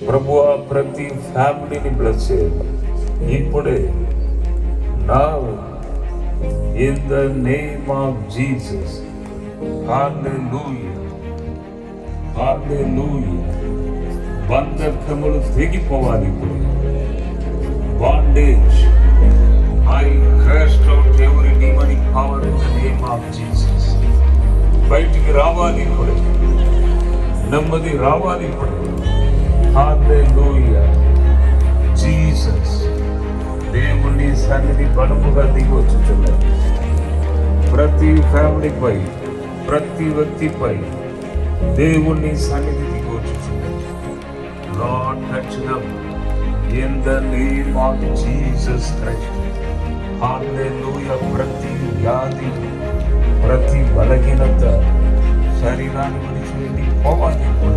ప్రభువా, ప్రతి ఫ్యామిలీని బ్లెస్ చేయండి ఇప్పుడే. Now, in the name of Jesus. Hallelujah. Hallelujah. బంధకములు తెగిపోవాలి ఇప్పుడు. Bondage. I cast out every demonic power in the name of Jesus. బయటికి రావాలి ఇప్పుడు. నెమ్మది రావాలి ఇప్పుడు. Hallelujah. Jesus. దేవుని సన్నిధి బలముగా దిగి వచ్చుచున్నారు. ప్రతి ఫ్యామిలీపై, ప్రతి వ్యక్తిపై దేవుని సన్నిధి దిగి వచ్చుచున్నారు. Lord, touch them in the name of Jesus Christ. Hallelujah. ప్రతి వ్యాధి, ప్రతి బలహీనత శరీరాన్ని విడిచి పోవాలి.